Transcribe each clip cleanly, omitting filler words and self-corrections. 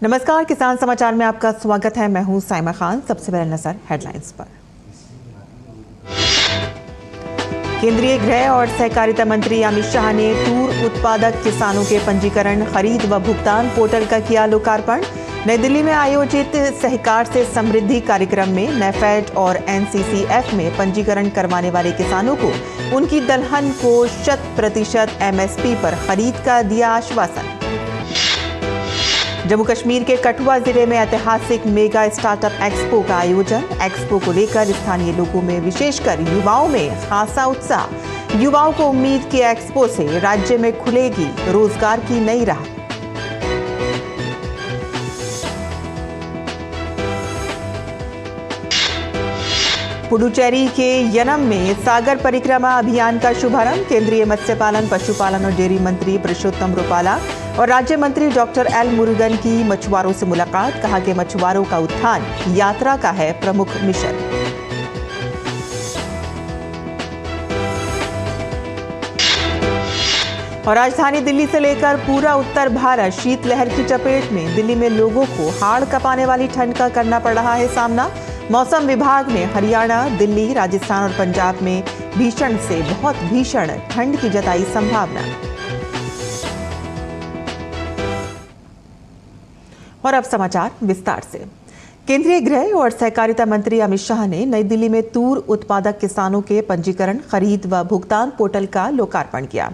नमस्कार, किसान समाचार में आपका स्वागत है। मैं हूं साइमा खान। सबसे पहले नजर हेडलाइंस पर। केंद्रीय गृह और सहकारिता मंत्री अमित शाह ने तूर उत्पादक किसानों के पंजीकरण, खरीद व भुगतान पोर्टल का किया लोकार्पण। नई दिल्ली में आयोजित सहकार से समृद्धि कार्यक्रम में नेफेड और एनसीसीएफ में पंजीकरण करवाने वाले किसानों को उनकी दलहन को 100% एमएसपी पर खरीद का दिया आश्वासन। जम्मू कश्मीर के कठुआ जिले में ऐतिहासिक मेगा स्टार्टअप एक्सपो का आयोजन। एक्सपो को लेकर स्थानीय लोगों में, विशेषकर युवाओं में खासा उत्साह। युवाओं को उम्मीद कि एक्सपो से राज्य में खुलेगी रोजगार की नई राह। पुडुचेरी के यनम में सागर परिक्रमा अभियान का शुभारंभ। केंद्रीय मत्स्य पालन, पशुपालन और डेयरी मंत्री पुरुषोत्तम रुपाला और राज्य मंत्री डॉक्टर एल मुरुगन की मछुआरों से मुलाकात। कहा कि मछुआरों का उत्थान यात्रा का है प्रमुख मिशन। और राजधानी दिल्ली से लेकर पूरा उत्तर भारत शीतलहर की चपेट में। दिल्ली में लोगों को हाड़ कांपने वाली ठंड का करना पड़ रहा है सामना। मौसम विभाग ने हरियाणा, दिल्ली, राजस्थान और पंजाब में भीषण से बहुत भीषण ठंड की जताई संभावना। और अब समाचार विस्तार से। केंद्रीय गृह और सहकारिता मंत्री अमित शाह ने नई दिल्ली में तूर उत्पादक किसानों के पंजीकरण, खरीद व भुगतान पोर्टल का लोकार्पण किया।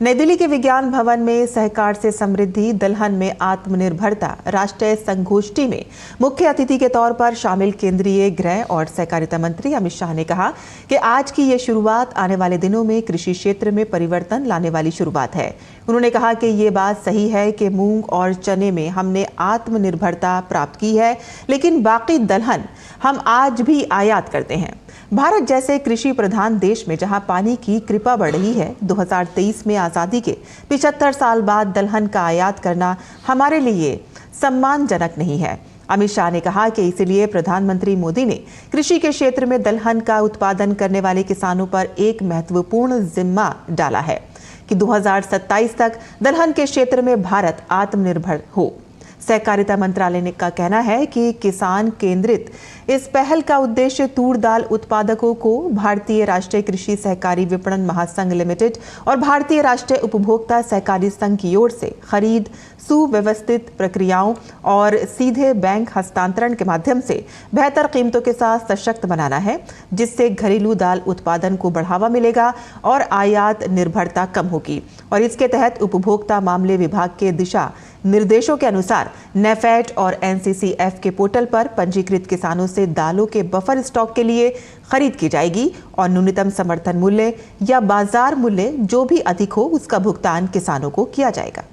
नई दिल्ली के विज्ञान भवन में सहकार से समृद्धि, दलहन में आत्मनिर्भरता राष्ट्रीय संगोष्ठी में मुख्य अतिथि के तौर पर शामिल केंद्रीय गृह और सहकारिता मंत्री अमित शाह ने कहा कि आज की ये शुरुआत आने वाले दिनों में कृषि क्षेत्र में परिवर्तन लाने वाली शुरुआत है। उन्होंने कहा कि ये बात सही है कि मूंग और चने में हमने आत्मनिर्भरता प्राप्त की है, लेकिन बाकी दलहन हम आज भी आयात करते हैं। भारत जैसे कृषि प्रधान देश में जहां पानी की कृपा बढ़ रही है, 2023 में आज़ादी के 75 साल बाद दलहन का आयात करना हमारे लिए सम्मानजनक नहीं है। अमित शाह ने कहा कि इसलिए प्रधानमंत्री मोदी ने कृषि के क्षेत्र में दलहन का उत्पादन करने वाले किसानों पर एक महत्वपूर्ण जिम्मा डाला है कि 2027 तक दलहन के क्षेत्र में भारत आत्मनिर्भर हो। सहकारिता मंत्रालय का कहना है कि किसान केंद्रित इस पहल का उद्देश्य तूर दाल उत्पादकों को भारतीय राष्ट्रीय कृषि सहकारी विपणन महासंघ लिमिटेड और भारतीय राष्ट्रीय उपभोक्ता सहकारी संघ की ओर से खरीद, सुव्यवस्थित प्रक्रियाओं और सीधे बैंक हस्तांतरण के माध्यम से बेहतर कीमतों के साथ सशक्त बनाना है, जिससे घरेलू दाल उत्पादन को बढ़ावा मिलेगा और आयात निर्भरता कम होगी। और इसके तहत उपभोक्ता मामले विभाग के दिशा निर्देशों के अनुसार नेफेड और एनसीसीएफ के पोर्टल पर पंजीकृत किसानों से दालों के बफर स्टॉक के लिए खरीद की जाएगी और न्यूनतम समर्थन मूल्य या बाजार मूल्य जो भी अधिक हो उसका भुगतान किसानों को किया जाएगा।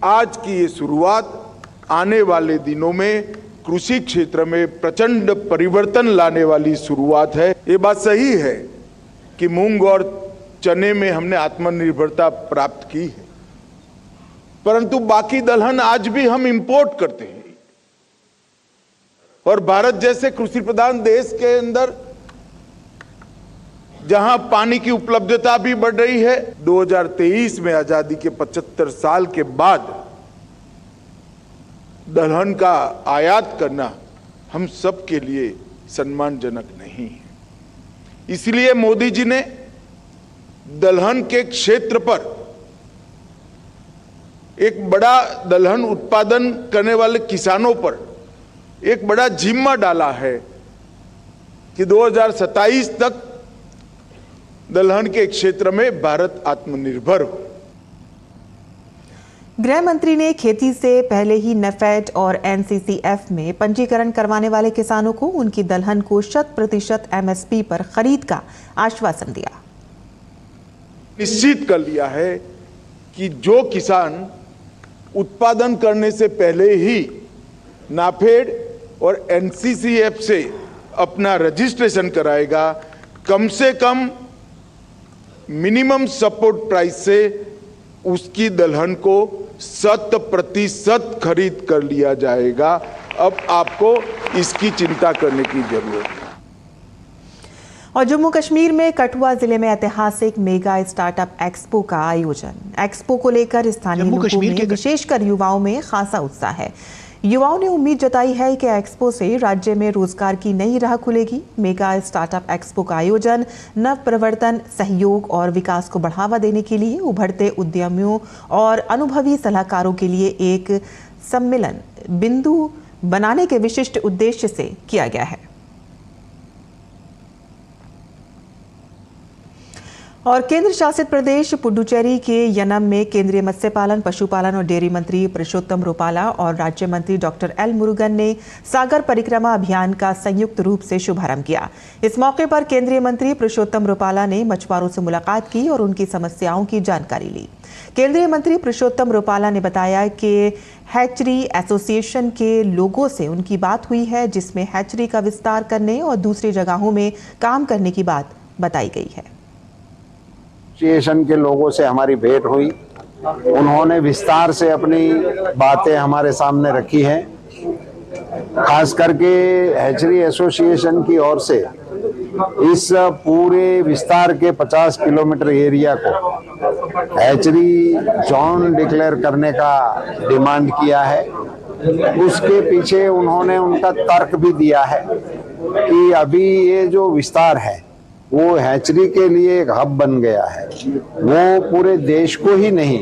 आज की ये शुरुआत आने वाले दिनों में कृषि क्षेत्र में प्रचंड परिवर्तन लाने वाली शुरुआत है। ये बात सही है कि मूंग और चने में हमने आत्मनिर्भरता प्राप्त की है, परंतु बाकी दलहन आज भी हम इंपोर्ट करते हैं। और भारत जैसे कृषि प्रधान देश के अंदर जहां पानी की उपलब्धता भी बढ़ रही है, 2023 में आजादी के 75 साल के बाद दलहन का आयात करना हम सब के लिए सम्मानजनक नहीं है। इसलिए मोदी जी ने दलहन के क्षेत्र पर एक बड़ा दलहन उत्पादन करने वाले किसानों पर एक बड़ा जिम्मा डाला है कि 2027 तक दलहन के क्षेत्र में भारत आत्मनिर्भर हो। गृह मंत्री ने खेती से पहले ही नेफेड और एनसीसीएफ में पंजीकरण करवाने वाले किसानों को उनकी दलहन को 100% एमएसपी पर खरीद का आश्वासन दिया। निश्चित कर लिया है कि जो किसान उत्पादन करने से पहले ही नाफेड और एनसीसीएफ से अपना रजिस्ट्रेशन कराएगा, कम से कम मिनिमम सपोर्ट प्राइस से उसकी दलहन को 100% खरीद कर लिया जाएगा। अब आपको इसकी चिंता करने की जरूरत है। और जम्मू कश्मीर में कठुआ जिले में ऐतिहासिक मेगा स्टार्टअप एक्सपो का आयोजन। एक्सपो को लेकर स्थानीय लोगों में, विशेषकर युवाओं में खासा उत्साह है। युवाओं ने उम्मीद जताई है कि एक्सपो से राज्य में रोजगार की नई राह खुलेगी। मेगा स्टार्टअप एक्सपो का आयोजन नव प्रवर्तन, सहयोग और विकास को बढ़ावा देने के लिए उभरते उद्यमियों और अनुभवी सलाहकारों के लिए एक सम्मेलन बिंदु बनाने के विशिष्ट उद्देश्य से किया गया है। और केंद्र शासित प्रदेश पुडुचेरी के यनम में केंद्रीय मत्स्य पालन, पशुपालन और डेयरी मंत्री पुरुषोत्तम रुपाला और राज्य मंत्री डॉक्टर एल मुरुगन ने सागर परिक्रमा अभियान का संयुक्त रूप से शुभारंभ किया। इस मौके पर केंद्रीय मंत्री पुरुषोत्तम रुपाला ने मछुआरों से मुलाकात की और उनकी समस्याओं की जानकारी ली। केंद्रीय मंत्री पुरुषोत्तम रुपाला ने बताया कि हैचरी एसोसिएशन के लोगों से उनकी बात हुई है, जिसमें हैचरी का विस्तार करने और दूसरी जगहों में काम करने की बात बताई गई है। एसोसिएशन के लोगों से हमारी भेंट हुई, उन्होंने विस्तार से अपनी बातें हमारे सामने रखी हैं। खास करके हैचरी एसोसिएशन की ओर से इस पूरे विस्तार के 50 किलोमीटर एरिया को हैचरी जोन डिक्लेयर करने का डिमांड किया है। उसके पीछे उन्होंने उनका तर्क भी दिया है कि अभी ये जो विस्तार है वो हैचरी के लिए एक हब बन गया है। वो पूरे देश को ही नहीं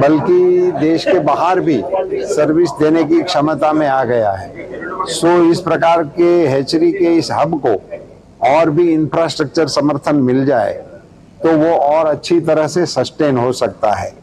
बल्कि देश के बाहर भी सर्विस देने की क्षमता में आ गया है। सो इस प्रकार के हैचरी के इस हब को और भी इंफ्रास्ट्रक्चर समर्थन मिल जाए तो वो और अच्छी तरह से सस्टेन हो सकता है।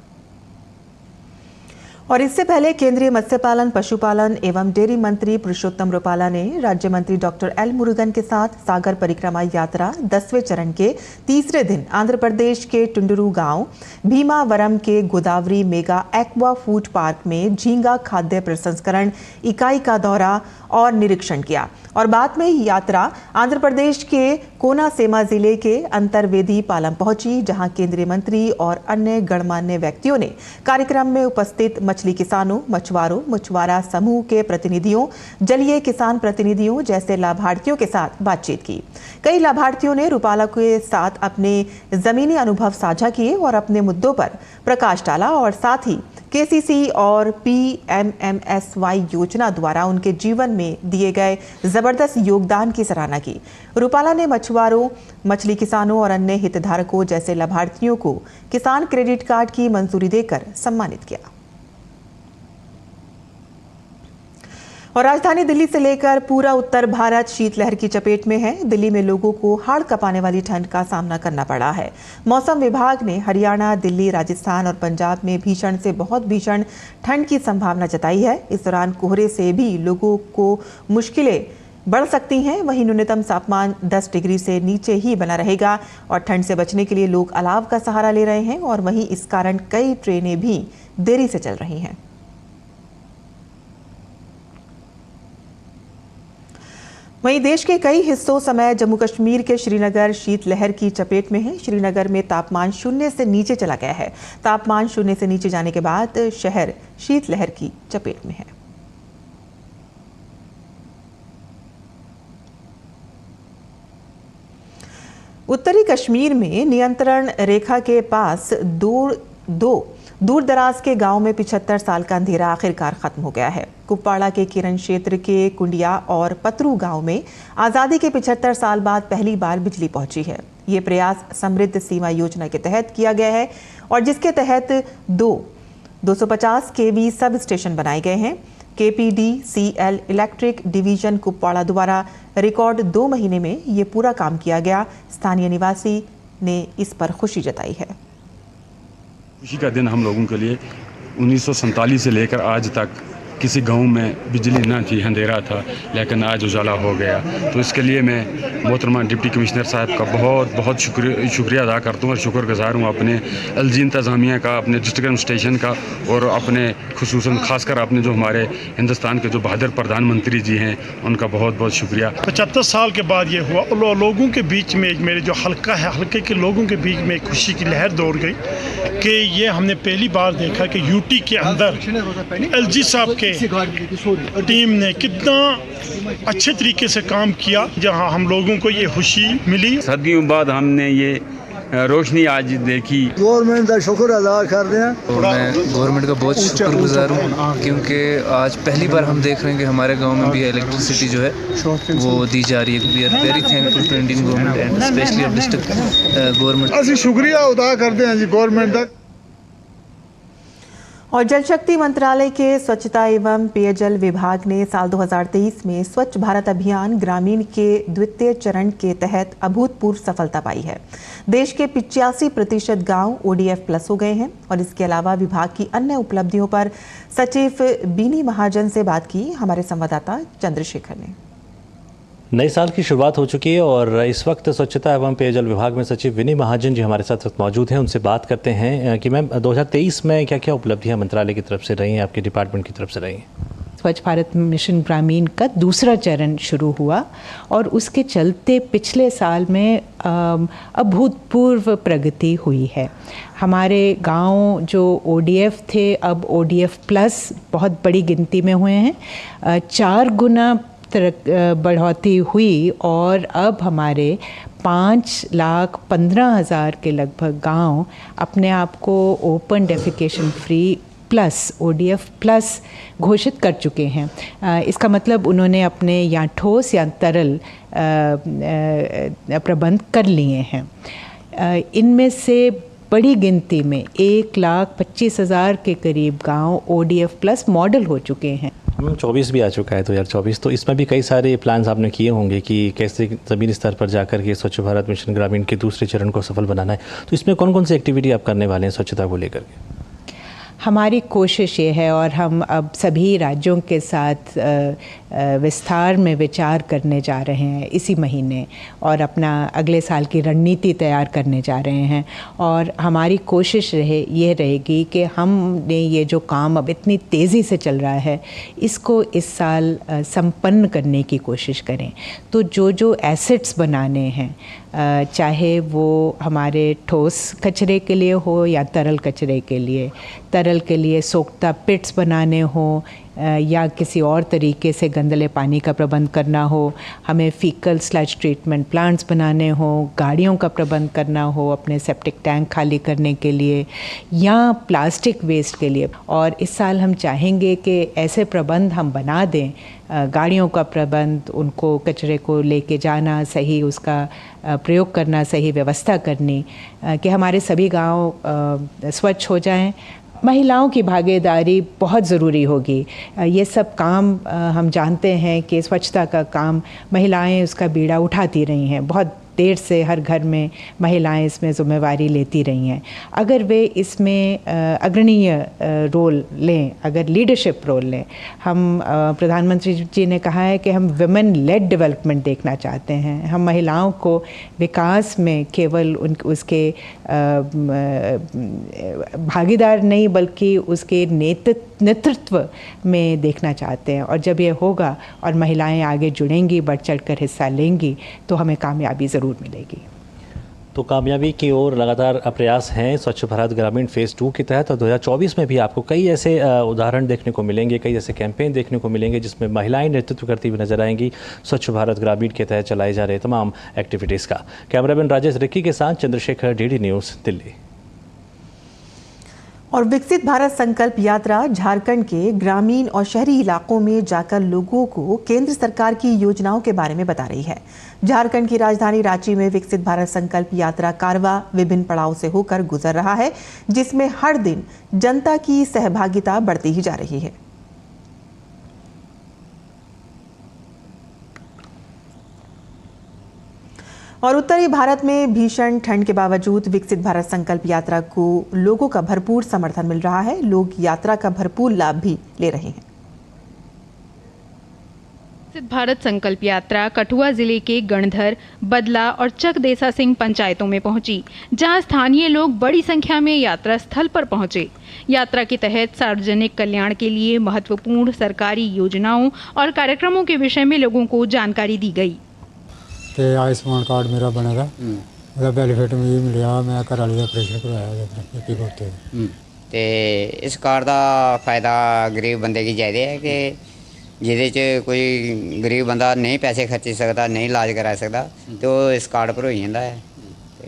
और इससे पहले केंद्रीय मत्स्य पालन, पशुपालन एवं डेयरी मंत्री पुरुषोत्तम रुपाला ने राज्य मंत्री डॉक्टर एल मुरुगन के साथ सागर परिक्रमा यात्रा 10वें चरण के तीसरे दिन आंध्र प्रदेश के टुंडुरु गांव, भीमावरम के Godavari mega aqua food park में झींगा खाद्य प्रसंस्करण इकाई का दौरा और निरीक्षण किया। और बाद में यात्रा आंध्र प्रदेश के कोनासेमा जिले के अंतरवेदी पालम पहुंची, जहां केंद्रीय मंत्री और अन्य गणमान्य व्यक्तियों ने कार्यक्रम में उपस्थित मछली किसानों, मछुआरों, मछुआरा समूह के प्रतिनिधियों, जलीय किसान प्रतिनिधियों जैसे लाभार्थियों के साथ बातचीत की। कई लाभार्थियों ने रुपाला के साथ अपने जमीनी अनुभव साझा किए और अपने मुद्दों पर प्रकाश डाला और साथ ही केसीसी और पीएमएमएसवाई योजना द्वारा उनके जीवन में दिए गए जबरदस्त योगदान की सराहना की। रुपाला ने मछुआरों, मछली किसानों और अन्य हितधारकों जैसे लाभार्थियों को किसान क्रेडिट कार्ड की मंजूरी देकर सम्मानित किया। और राजधानी दिल्ली से लेकर पूरा उत्तर भारत शीतलहर की चपेट में है। दिल्ली में लोगों को हाड़ कांपने वाली ठंड का सामना करना पड़ा है। मौसम विभाग ने हरियाणा, दिल्ली, राजस्थान और पंजाब में भीषण से बहुत भीषण ठंड की संभावना जताई है। इस दौरान कोहरे से भी लोगों को मुश्किलें बढ़ सकती हैं। वहीं न्यूनतम तापमान 10 डिग्री से नीचे ही बना रहेगा और ठंड से बचने के लिए लोग अलाव का सहारा ले रहे हैं और वहीं इस कारण कई ट्रेनें भी देरी से चल रही हैं। वहीं देश के कई हिस्सों समेत जम्मू कश्मीर के श्रीनगर शीतलहर की चपेट में है। श्रीनगर में तापमान 0 से नीचे चला गया है। तापमान 0 से नीचे जाने के बाद शहर शीतलहर की चपेट में है। उत्तरी कश्मीर में नियंत्रण रेखा के पास दूर दराज के गांव में 75 साल का अंधेरा आखिरकार खत्म हो गया है। कुपवाड़ा के किरण क्षेत्र के कुंडिया और पतरू गांव में आज़ादी के 75 साल बाद पहली बार बिजली पहुंची है। ये प्रयास समृद्ध सीमा योजना के तहत किया गया है और जिसके तहत 250 केवी सब स्टेशन बनाए गए हैं। KPDCL इलेक्ट्रिक डिवीजन कुपवाड़ा द्वारा रिकॉर्ड 2 महीने में ये पूरा काम किया गया। स्थानीय निवासी ने इस पर खुशी जताई है। खुशी का दिन हम लोगों के लिए 1947 से लेकर आज तक किसी गांव में बिजली ना थी, अंधेरा था, लेकिन आज उजाला हो गया। तो इसके लिए मैं मोहतरमा डिप्टी कमिश्नर साहब का बहुत बहुत शुक्रिया अदा करता हूँ और शुक्रगुजार हूँ अपने LG इंतज़ामिया का, अपने डिस्ट्रिक्ट एडमिनिस्ट्रेशन का और अपने खुसूसन खासकर अपने जो हमारे हिंदुस्तान के जो बहादुर प्रधानमंत्री जी हैं उनका बहुत बहुत शुक्रिया। 75 साल के बाद ये हुआ और लोगों के बीच में मेरे जो हल्का है, हल्के के लोगों के बीच में एक खुशी की लहर दौड़ गई कि ये हमने पहली बार देखा कि यूटी के अंदर LG साहब के के टीम ने कितना अच्छे तरीके से काम किया, जहां हम लोगों को ये खुशी मिली। सदियों बाद हमने ये रोशनी आज देखी। गवर्नमेंट का शुक्र अदा कर रहे हैं और मैं गवर्नमेंट का बहुत शुक्रगुजार हूँ, क्योंकि आज पहली बार हम देख रहे हैं कि हमारे गांव में भी इलेक्ट्रिसिटी जो है वो दी जा रही है। We are very thankful to Indian government and specially of district government. असि शुक्रिया अदा करते हैं जी गवर्नमेंट का। और जल शक्ति मंत्रालय के स्वच्छता एवं पेयजल विभाग ने साल 2023 में स्वच्छ भारत अभियान ग्रामीण के द्वितीय चरण के तहत अभूतपूर्व सफलता पाई है। देश के 85% गांव ODF प्लस हो गए हैं। और इसके अलावा विभाग की अन्य उपलब्धियों पर सचिव बीनी महाजन से बात की हमारे संवाददाता चंद्रशेखर ने। नए साल की शुरुआत हो चुकी है और इस वक्त स्वच्छता एवं पेयजल विभाग में सचिव विनी महाजन जी हमारे साथ मौजूद हैं। उनसे बात करते हैं कि मैम 2023 में क्या क्या उपलब्धियां मंत्रालय की तरफ से रही हैं, आपके डिपार्टमेंट की तरफ से रही हैं? स्वच्छ भारत मिशन ग्रामीण का दूसरा चरण शुरू हुआ और उसके चलते पिछले साल में अभूतपूर्व प्रगति हुई है। हमारे गांव जो ODF थे अब ODF प्लस बहुत बड़ी गिनती में हुए हैं। 4 गुना बढ़ोतरी हुई और अब हमारे 5,15,000 के लगभग गांव अपने आप को open defecation free plus ODF plus घोषित कर चुके हैं। इसका मतलब उन्होंने अपने या ठोस या तरल प्रबंध कर लिए हैं। इनमें से बड़ी गिनती में 1,25,000 के करीब गांव ODF प्लस मॉडल हो चुके हैं। 24 भी आ चुका है 2024, तो इसमें भी कई सारे प्लान्स आपने किए होंगे कि कैसे ज़मीनी स्तर पर जाकर के स्वच्छ भारत मिशन ग्रामीण के दूसरे चरण को सफल बनाना है। तो इसमें कौन कौन सी एक्टिविटी आप करने वाले हैं स्वच्छता को लेकर के? हमारी कोशिश ये है और हम अब सभी राज्यों के साथ विस्तार में विचार करने जा रहे हैं इसी महीने और अपना अगले साल की रणनीति तैयार करने जा रहे हैं। और हमारी कोशिश ये रहेगी कि हमने ये जो काम अब इतनी तेज़ी से चल रहा है इसको इस साल संपन्न करने की कोशिश करें। तो जो एसेट्स बनाने हैं, चाहे वो हमारे ठोस कचरे के लिए हो या तरल कचरे के लिए, तरल के लिए सोख्ता पिट्स बनाने हो या किसी और तरीके से गंदले पानी का प्रबंध करना हो, हमें फीकल स्लज ट्रीटमेंट प्लांट्स बनाने हो, गाड़ियों का प्रबंध करना हो अपने सेप्टिक टैंक खाली करने के लिए या प्लास्टिक वेस्ट के लिए। और इस साल हम चाहेंगे कि ऐसे प्रबंध हम बना दें, गाड़ियों का प्रबंध, उनको कचरे को लेके जाना, सही उसका प्रयोग करना, सही व्यवस्था करनी, कि हमारे सभी गांव स्वच्छ हो जाएं। महिलाओं की भागीदारी बहुत ज़रूरी होगी। ये सब काम हम जानते हैं कि स्वच्छता का काम महिलाएं उसका बीड़ा उठाती रही हैं, बहुत देर से हर घर में महिलाएं इसमें ज़िम्मेवारी लेती रही हैं। अगर वे इसमें अग्रणीय रोल लें, अगर लीडरशिप रोल लें, हम प्रधानमंत्री जी ने कहा है कि हम विमेन लेड डेवलपमेंट देखना चाहते हैं। हम महिलाओं को विकास में केवल उसके भागीदार नहीं बल्कि उसके नेतृत्व में देखना चाहते हैं। और जब ये होगा और महिलाएं आगे जुड़ेंगी, बढ़ चढ़ कर हिस्सा लेंगी, तो हमें कामयाबी ज़रूर मिलेगी। तो कामयाबी की ओर लगातार प्रयास हैं स्वच्छ भारत ग्रामीण फेज़ 2 के तहत। और 2024 में भी आपको कई ऐसे उदाहरण देखने को मिलेंगे, कई ऐसे कैंपेन देखने को मिलेंगे जिसमें महिलाएं नेतृत्व करती हुई नजर आएंगी स्वच्छ भारत ग्रामीण के तहत चलाए जा रहे तमाम एक्टिविटीज़ का। कैमरामैन राजेश रिक्की के साथ चंद्रशेखर, DD न्यूज़, दिल्ली। और विकसित भारत संकल्प यात्रा झारखंड के ग्रामीण और शहरी इलाकों में जाकर लोगों को केंद्र सरकार की योजनाओं के बारे में बता रही है। झारखंड की राजधानी रांची में विकसित भारत संकल्प यात्रा कारवा विभिन्न पड़ाव से होकर गुजर रहा है, जिसमें हर दिन जनता की सहभागिता बढ़ती ही जा रही है। और उत्तरी भारत में भीषण ठंड के बावजूद विकसित भारत संकल्प यात्रा को लोगों का भरपूर समर्थन मिल रहा है। लोग यात्रा का भरपूर लाभ भी ले रहे हैं। विकसित भारत संकल्प यात्रा कठुआ जिले के गणधर, बदला और चकदेसा सिंह पंचायतों में पहुंची, जहां स्थानीय लोग बड़ी संख्या में यात्रा स्थल पर पहुंचे। यात्रा के तहत सार्वजनिक कल्याण के लिए महत्वपूर्ण सरकारी योजनाओं और कार्यक्रमों के विषय में लोगों को जानकारी दी गई। आयुष्मान कार्ड मेरा बनेगा, बेनीफिट भी मिला। मैं घर वाली ऑपरेशन करवाया ਤੇ ਇਸ ਕਾਰਡ ਦਾ ਫਾਇਦਾ ਗਰੀਬ ਬੰਦੇ ਕੀ ਜ਼ਿਆਦਾ ਹੈ ਕਿ ਜਿਹਦੇ 'ਚ ਕੋਈ ਗਰੀਬ ਬੰਦਾ ਨਹੀਂ ਪੈਸੇ ਖਰਚ ਸਕਦਾ, ਨਹੀਂ ਇਲਾਜ ਕਰਾ ਸਕਦਾ, ਤੇ ਉਹ ਇਸ ਕਾਰਡ ਪਰ ਹੋ ਜਾਂਦਾ ਹੈ। ਤੇ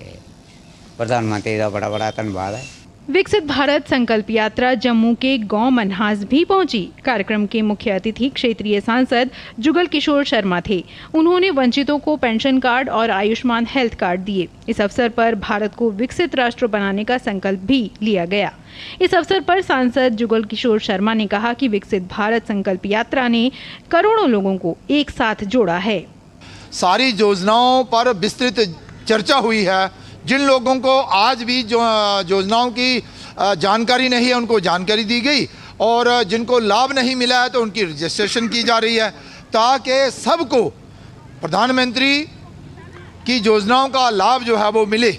ਪ੍ਰਧਾਨ ਮੰਤਰੀ ਦਾ ਬੜਾ ਬੜਾ ਧੰਨਵਾਦ है। विकसित भारत संकल्प यात्रा जम्मू के गांव मनहास भी पहुंची। कार्यक्रम के मुख्य अतिथि क्षेत्रीय सांसद जुगल किशोर शर्मा थे। उन्होंने वंचितों को पेंशन कार्ड और आयुष्मान हेल्थ कार्ड दिए। इस अवसर पर भारत को विकसित राष्ट्र बनाने का संकल्प भी लिया गया। इस अवसर पर सांसद जुगल किशोर शर्मा ने कहा कि विकसित भारत संकल्प यात्रा ने करोड़ों लोगों को एक साथ जोड़ा है। सारी योजनाओं पर विस्तृत चर्चा हुई है। जिन लोगों को आज भी जो योजनाओं की जानकारी नहीं है उनको जानकारी दी गई, और जिनको लाभ नहीं मिला है तो उनकी रजिस्ट्रेशन की जा रही है, ताकि सबको प्रधानमंत्री की योजनाओं का लाभ जो है वो मिले।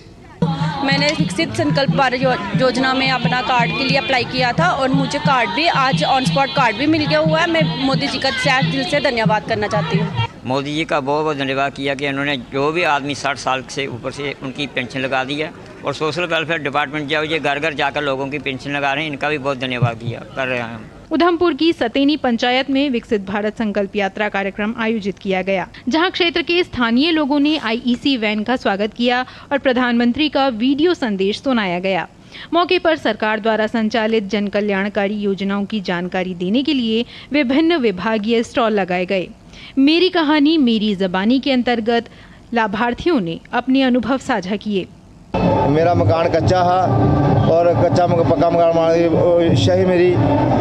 मैंने विकसित संकल्प भारत योजना में अपना कार्ड के लिए अप्लाई किया था और मुझे कार्ड भी आज ऑन स्पॉट कार्ड भी मिल गया हुआ है। मैं मोदी जी का दिल से धन्यवाद करना चाहती हूँ। मोदी जी का बहुत बहुत धन्यवाद किया कि उन्होंने जो भी आदमी 60 साल से ऊपर से उनकी पेंशन लगा दी है, और सोशल वेलफेयर डिपार्टमेंट जो ये घर घर जाकर लोगों की पेंशन लगा रहे हैं, इनका भी बहुत धन्यवाद किया कर रहे हैं हम। उधमपुर की सतेनी पंचायत में विकसित भारत संकल्प यात्रा कार्यक्रम आयोजित किया गया, जहां क्षेत्र के स्थानीय लोगों ने आईईसी वैन का स्वागत किया और प्रधानमंत्री का वीडियो संदेश सुनाया गया। मौके पर सरकार द्वारा संचालित जन कल्याणकारी योजनाओं की जानकारी देने के लिए विभिन्न विभागीय स्टॉल लगाए गए। मेरी कहानी मेरी ज़बानी के अंतर्गत लाभार्थियों ने अपने अनुभव साझा किए। मेरा मकान कच्चा है और कच्चा पक्का मकान शाही मेरी,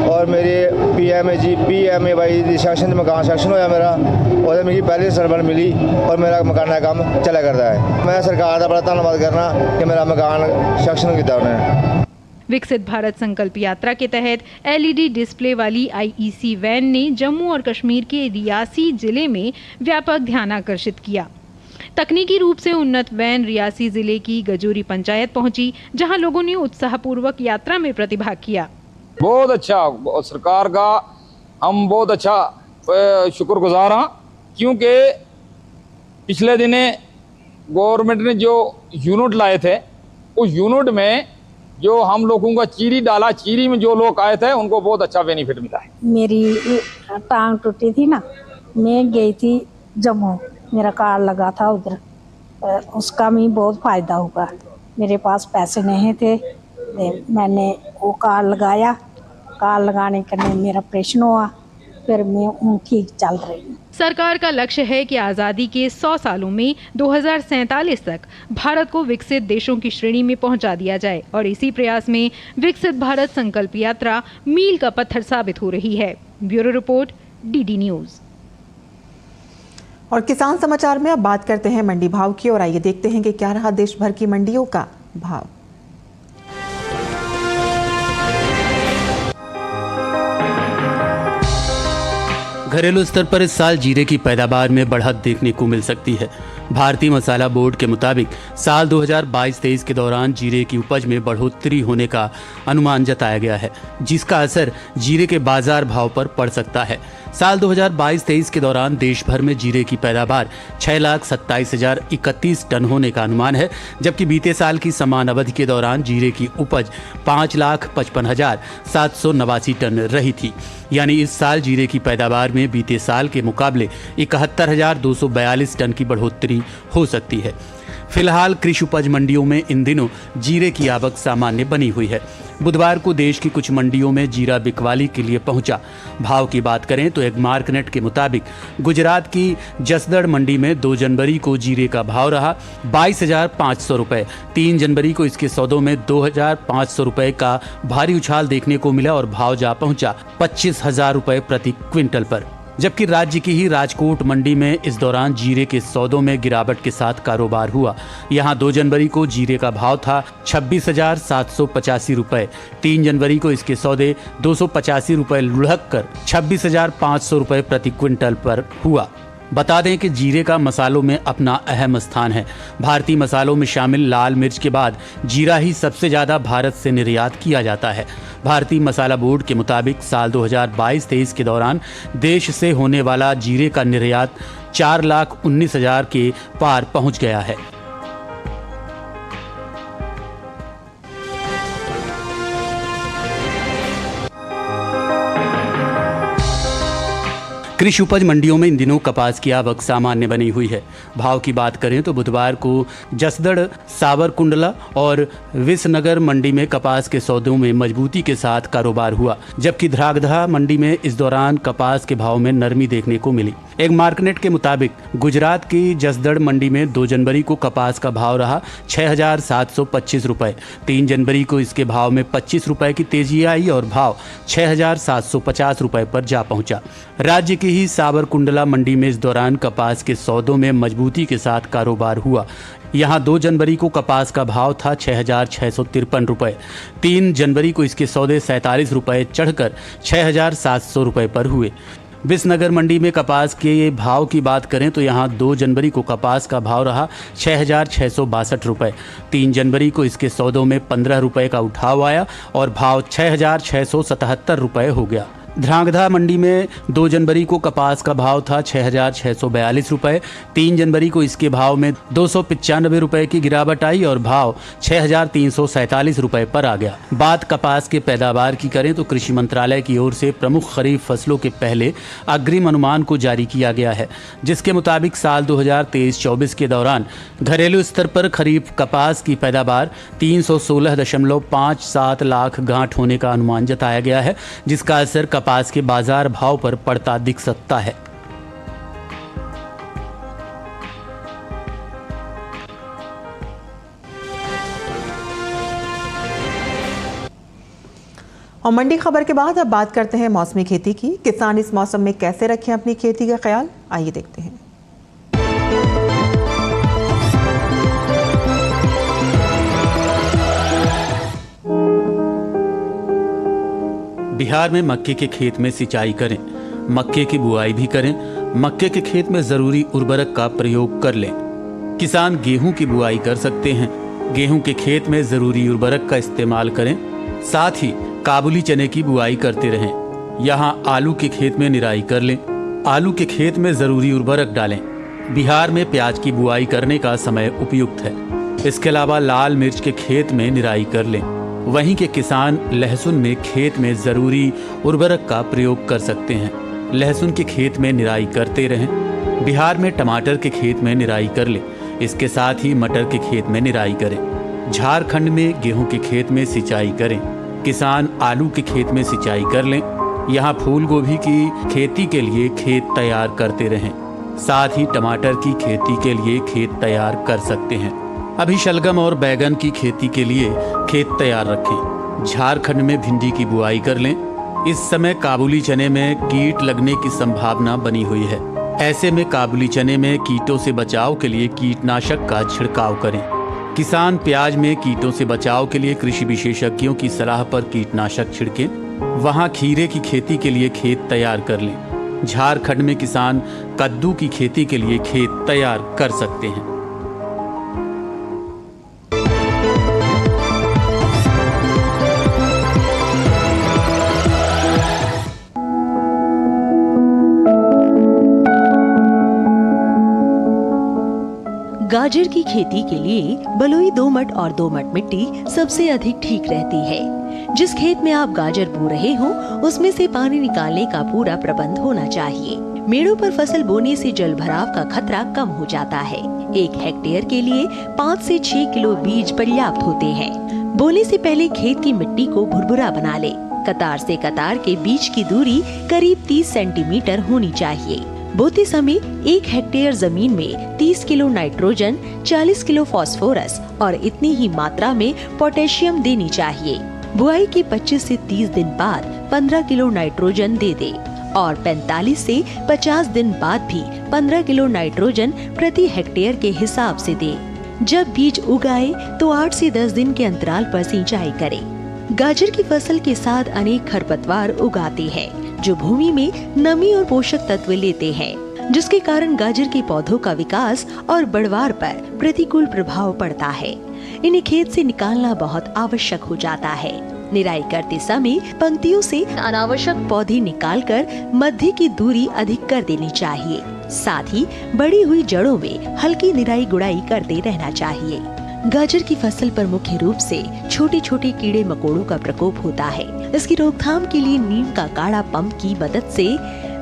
और मेरे PMAY दी सैक्शन मकान सैक्शन होया मेरा, और मेरी पहली सरबन मिली और मेरा मकान का काम चला करता है। मैं सरकार का बड़ा धन्यवाद करना कि मेरा मकान सैक्शन किया उन्हें। विकसित भारत संकल्प यात्रा के तहत LED डिस्प्ले वाली आईईसी वैन ने जम्मू और कश्मीर के रियासी जिले में व्यापक ध्यान आकर्षित किया। तकनीकी रूप से उन्नत वैन रियासी जिले की गजूरी पंचायत पहुंची, जहां लोगों ने उत्साहपूर्वक यात्रा में प्रतिभाग किया। बहुत अच्छा, सरकार का हम बहुत अच्छा शुक्रगुजार हैं, क्योंकि पिछले दिने गवर्नमेंट ने जो यूनिट लाए थे, उस यूनिट में जो हम लोगों का चीरी डाला, चीरी में जो लोग आए थे उनको बहुत अच्छा बेनिफिट मिला है। मेरी टांग टूटी थी ना, मैं गई थी जम्मू, मेरा कार्ड लगा था उधर, उसका भी बहुत फ़ायदा हुआ। मेरे पास पैसे नहीं थे, मैंने वो कार्ड लगाया, कार्ड लगाने के लिए मेरा ऑपरेशन हुआ, फिर मैं ठीक चल रही हूँ। सरकार का लक्ष्य है कि आज़ादी के 100 सालों में 2047 तक भारत को विकसित देशों की श्रेणी में पहुंचा दिया जाए, और इसी प्रयास में विकसित भारत संकल्प यात्रा मील का पत्थर साबित हो रही है। Bureau report, DD news. और किसान समाचार में अब बात करते हैं मंडी भाव की, और आइए देखते हैं कि क्या रहा देश भर की मंडियों का भाव। घरेलू स्तर पर इस साल जीरे की पैदावार में बढ़त देखने को मिल सकती है। भारतीय मसाला बोर्ड के मुताबिक साल 2022-23 के दौरान जीरे की उपज में बढ़ोतरी होने का अनुमान जताया गया है, जिसका असर जीरे के बाजार भाव पर पड़ सकता है। साल 2022-23 के दौरान देश भर में जीरे की पैदावार 6,27,031 टन होने का अनुमान है, जबकि बीते साल की समान अवधि के दौरान जीरे की उपज 5,55,789 टन रही थी। यानी इस साल जीरे की पैदावार में बीते साल के मुकाबले 71,242 टन की बढ़ोतरी हो सकती है। फिलहाल कृषि उपज मंडियों में इन दिनों जीरे की आवक सामान्य बनी हुई है। बुधवार को देश की कुछ मंडियों में जीरा बिकवाली के लिए पहुंचा। भाव की बात करें तो एग्मार्कनेट के मुताबिक गुजरात की जसदड़ मंडी में 2 जनवरी को जीरे का भाव रहा 22,500 रुपये। 3 जनवरी को इसके सौदों में 2,500 रुपये का भारी उछाल देखने को मिला और भाव जा पहुंचा 25,000 रुपये प्रति क्विंटल पर। जबकि राज्य की ही राजकोट मंडी में इस दौरान जीरे के सौदों में गिरावट के साथ कारोबार हुआ। यहां 2 जनवरी को जीरे का भाव था 26,785 रुपये। 3 जनवरी को इसके सौदे 285 रुपये लुढ़क कर 26,500 रुपये प्रति क्विंटल पर हुआ। बता दें कि जीरे का मसालों में अपना अहम स्थान है। भारतीय मसालों में शामिल लाल मिर्च के बाद जीरा ही सबसे ज़्यादा भारत से निर्यात किया जाता है। भारतीय मसाला बोर्ड के मुताबिक साल 2022-23 के दौरान देश से होने वाला जीरे का निर्यात 4,19,000 के पार पहुंच गया है। कृषि उपज मंडियों में इन दिनों कपास की आवक सामान्य बनी हुई है। भाव की बात करें तो बुधवार को जसदड़, सावरकुंडला और विसनगर मंडी में कपास के सौदों में मजबूती के साथ कारोबार हुआ, जबकि ध्रांगधा मंडी में इस दौरान कपास के भाव में नरमी देखने को मिली। एक मार्कनेट के मुताबिक गुजरात की जसदड़ मंडी में 2 जनवरी को कपास का भाव रहा 6,725 रुपये। 3 जनवरी को इसके भाव में 25 रुपये की तेजी आई और भाव 6,750 रुपये पर जा पहुंचा। राज्य की ही सावरकुंडला मंडी में इस दौरान कपास के सौदों में मजबूती के साथ कारोबार हुआ। यहाँ 2 जनवरी को कपास का भाव था 6,653 रुपये। 3 जनवरी को इसके सौदे 47 रुपये चढ़कर 6,700 रुपये पर हुए। विसनगर मंडी में कपास के भाव की बात करें तो यहाँ 2 जनवरी को कपास का भाव रहा 6,662 रुपये। 3 जनवरी को इसके सौदों में 15 रुपये का उठाव आया और भाव 6,677 रुपये हो गया। ध्रांगधा मंडी में 2 जनवरी को कपास का भाव था 6,642 रुपये। 3 जनवरी को इसके भाव में 295 रुपये की गिरावट आई और भाव 6,347 रुपये पर आ गया। बात कपास के पैदावार की करें तो कृषि मंत्रालय की ओर से प्रमुख खरीफ फसलों के पहले अग्रिम अनुमान को जारी किया गया है, जिसके मुताबिक साल 2023-24 के दौरान घरेलू स्तर पर खरीफ कपास की पैदावार 316.57 लाख गांठ होने का अनुमान जताया गया है, जिसका असर कपास के बाजार भाव पर पड़ता दिख सकता है। और मंडी खबर के बाद अब बात करते हैं मौसमी खेती की। किसान इस मौसम में कैसे रखें अपनी खेती का ख्याल, आइए देखते हैं। बिहार में मक्के के खेत में सिंचाई करें, मक्के की बुआई भी करें, मक्के के खेत में जरूरी उर्वरक का प्रयोग कर लें। किसान गेहूं की बुआई कर सकते हैं, गेहूं के खेत में जरूरी उर्वरक का इस्तेमाल करें। साथ ही काबुली चने की बुआई करते रहें। यहाँ आलू के खेत में निराई कर लें, आलू के खेत में जरूरी उर्वरक डालें। बिहार में प्याज की बुआई करने का समय उपयुक्त है। इसके अलावा लाल मिर्च के खेत में निराई कर लें। वहीं के किसान लहसुन में खेत में जरूरी उर्वरक का प्रयोग कर सकते हैं। लहसुन के खेत में निराई करते रहें। बिहार में टमाटर के खेत में निराई कर लें। इसके साथ ही मटर के खेत में निराई करें। झारखंड में गेहूं के खेत में सिंचाई करें। किसान आलू के खेत में सिंचाई कर लें। यहाँ फूल गोभी की खेती के लिए खेत तैयार करते रहें। साथ ही टमाटर की खेती के लिए खेत तैयार कर सकते हैं। अभी शलगम और बैगन की खेती के लिए खेत तैयार रखें। झारखंड में भिंडी की बुआई कर लें। इस समय काबुली चने में कीट लगने की संभावना बनी हुई है। ऐसे में काबुली चने में कीटों से बचाव के लिए कीटनाशक का छिड़काव करें। किसान प्याज में कीटों से बचाव के लिए कृषि विशेषज्ञों की सलाह पर कीटनाशक छिड़कें। वहां खीरे की खेती के लिए खेत तैयार कर लें। झारखंड में किसान कद्दू की खेती के लिए खेत तैयार कर सकते हैं। गाजर की खेती के लिए बलुई दोमट और दोमट मिट्टी सबसे अधिक ठीक रहती है। जिस खेत में आप गाजर बो रहे हो उसमें से पानी निकालने का पूरा प्रबंध होना चाहिए। मेड़ों पर फसल बोने से जल भराव का खतरा कम हो जाता है। 1 हेक्टेयर के लिए 5 से 6 किलो बीज पर्याप्त होते हैं। बोने से पहले खेत की मिट्टी को भुरभुरा बना ले। कतार से कतार के बीच की दूरी करीब 30 सेंटीमीटर होनी चाहिए। बोते समय 1 हेक्टेयर जमीन में 30 किलो नाइट्रोजन, 40 किलो फास्फोरस और इतनी ही मात्रा में पोटेशियम देनी चाहिए। बुआई के 25 से 30 दिन बाद 15 किलो नाइट्रोजन दे दे और 45 से 50 दिन बाद भी 15 किलो नाइट्रोजन प्रति हेक्टेयर के हिसाब से दे। जब बीज उगाए तो 8 से 10 दिन के अंतराल पर सिंचाई करें। गाजर की फसल के साथ अनेक खरपतवार उगाते हैं जो भूमि में नमी और पोषक तत्व लेते हैं, जिसके कारण गाजर के पौधों का विकास और बढ़वार पर प्रतिकूल प्रभाव पड़ता है। इन्हें खेत से निकालना बहुत आवश्यक हो जाता है। निराई करते समय पंक्तियों से अनावश्यक पौधे निकालकर मध्य की दूरी अधिक कर देनी चाहिए। साथ ही बढ़ी हुई जड़ों में हल्की निराई गुड़ाई करते रहना चाहिए। गाजर की फसल पर मुख्य रूप से छोटे छोटे कीड़े मकोड़ों का प्रकोप होता है। इसकी रोकथाम के लिए नीम का काढ़ा पंप की मदद से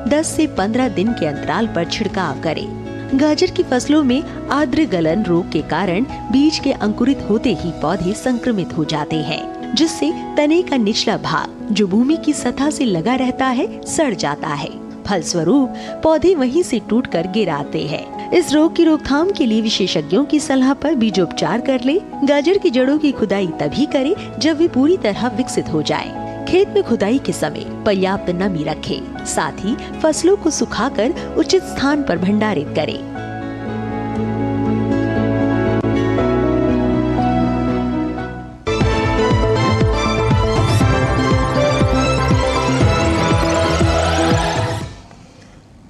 10 से 15 दिन के अंतराल पर छिड़काव करें। गाजर की फसलों में आर्द्र गलन रोग के कारण बीज के अंकुरित होते ही पौधे संक्रमित हो जाते हैं, जिससे तने का निचला भाग जो भूमि की सतह से लगा रहता है सड़ जाता है। फलस्वरूप पौधे वहीं से टूटकर गिर आते हैं। इस रोग की रोकथाम के लिए विशेषज्ञों की सलाह पर बीजोपचार कर ले। गाजर की जड़ों की खुदाई तभी करें जब वे पूरी तरह विकसित हो जाएं। खेत में खुदाई के समय पर्याप्त नमी रखें, साथ ही फसलों को सुखाकर उचित स्थान पर भंडारित करें।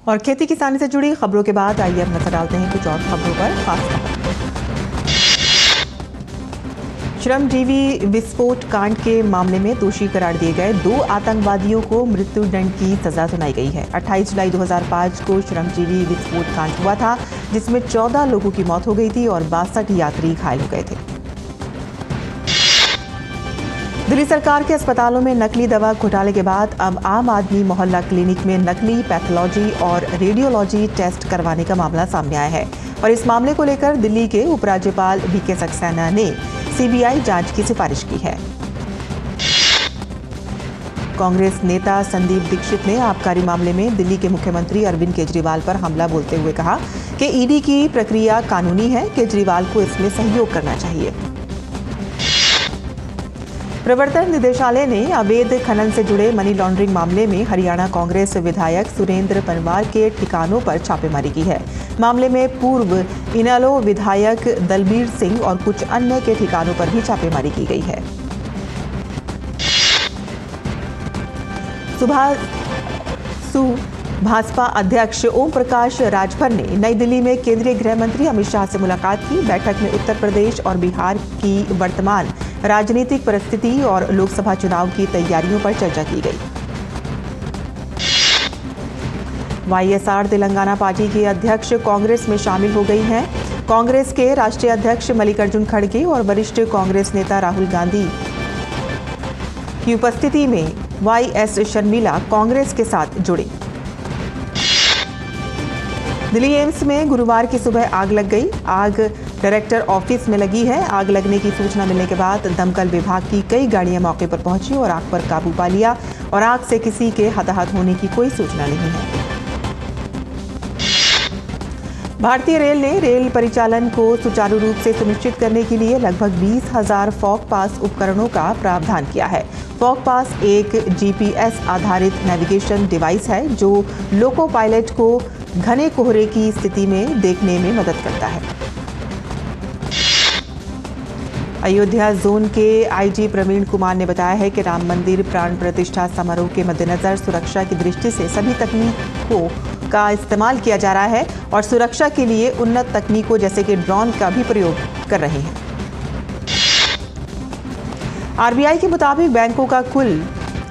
और खेती किसानी से जुड़ी खबरों के बाद आइए अब नजर डालते हैं कुछ और खबरों पर। खास खबर श्रमजीवी विस्फोट कांड के मामले में दोषी करार दिए गए 2 आतंकवादियों को मृत्युदंड की सजा सुनाई गई है। 28 जुलाई 2005 को श्रमजीवी विस्फोट कांड हुआ था, जिसमें 14 लोगों की मौत हो गई थी और 62 यात्री घायल हो गए थे। दिल्ली सरकार के अस्पतालों में नकली दवा घोटाले के बाद अब आम आदमी मोहल्ला क्लिनिक में नकली पैथोलॉजी और रेडियोलॉजी टेस्ट करवाने का मामला सामने आया है और इस मामले को लेकर दिल्ली के उपराज्यपाल वीके सक्सेना ने सीबीआई जांच की सिफारिश की है। कांग्रेस नेता संदीप दीक्षित ने आबकारी मामले में दिल्ली के मुख्यमंत्री अरविंद केजरीवाल पर हमला बोलते हुए कहा कि ईडी की प्रक्रिया कानूनी है, केजरीवाल को इसमें सहयोग करना चाहिए। प्रवर्तन निदेशालय ने अवैध खनन से जुड़े मनी लॉन्ड्रिंग मामले में हरियाणा कांग्रेस विधायक सुरेंद्र पनवार के ठिकानों पर छापेमारी की है। मामले में पूर्व इनेलो विधायक दलबीर सिंह और कुछ अन्य के ठिकानों पर भी छापेमारी की गई है। भाजपा अध्यक्ष ओम प्रकाश राजभर ने नई दिल्ली में केंद्रीय गृह मंत्री अमित शाह से मुलाकात की। बैठक में उत्तर प्रदेश और बिहार की वर्तमान राजनीतिक परिस्थिति और लोकसभा चुनाव की तैयारियों पर चर्चा की गई। वाईएसआर तेलंगाना पार्टी के अध्यक्ष कांग्रेस में शामिल हो गई हैं। कांग्रेस के राष्ट्रीय अध्यक्ष मल्लिकार्जुन खड़गे और वरिष्ठ कांग्रेस नेता राहुल गांधी की उपस्थिति में वाईएस शर्मिला कांग्रेस के साथ जुड़े। दिल्ली एम्स में गुरुवार की सुबह आग लग गई। आग डायरेक्टर ऑफिस में लगी है। आग लगने की सूचना मिलने के बाद दमकल विभाग की कई गाड़ियां मौके पर पहुंची और आग पर काबू पा लिया और आग से किसी के हताहत होने की कोई सूचना नहीं है। भारतीय रेल ने रेल परिचालन को सुचारू रूप से सुनिश्चित करने के लिए लगभग 20,000 फॉग पास उपकरणों का प्रावधान किया है। फॉग पास एक जीपीएस आधारित नेविगेशन डिवाइस है जो लोको पायलट को घने कोहरे की स्थिति में देखने में मदद करता है। अयोध्या जोन के आईजी प्रवीण कुमार ने बताया है कि राम मंदिर प्राण प्रतिष्ठा समारोह के मद्देनजर सुरक्षा की दृष्टि से सभी तकनीकों का इस्तेमाल किया जा रहा है और सुरक्षा के लिए उन्नत तकनीकों जैसे कि ड्रोन का भी प्रयोग कर रहे हैं। आरबीआई के मुताबिक बैंकों का कुल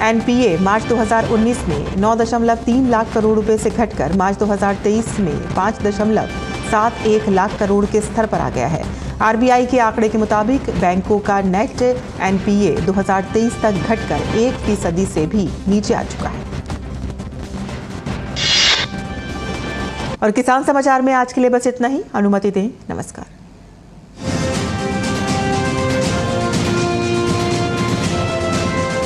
एनपीए मार्च 2019 में 9.3 लाख करोड़ रुपए से घटकर मार्च 2023 में 5.71 लाख करोड़ के स्तर पर आ गया है। आरबीआई के आंकड़े के मुताबिक बैंकों का नेट एनपीए 2023 तक घटकर 1% से भी नीचे आ चुका है। और किसान समाचार में आज के लिए बस इतना ही। अनुमति दें। नमस्कार।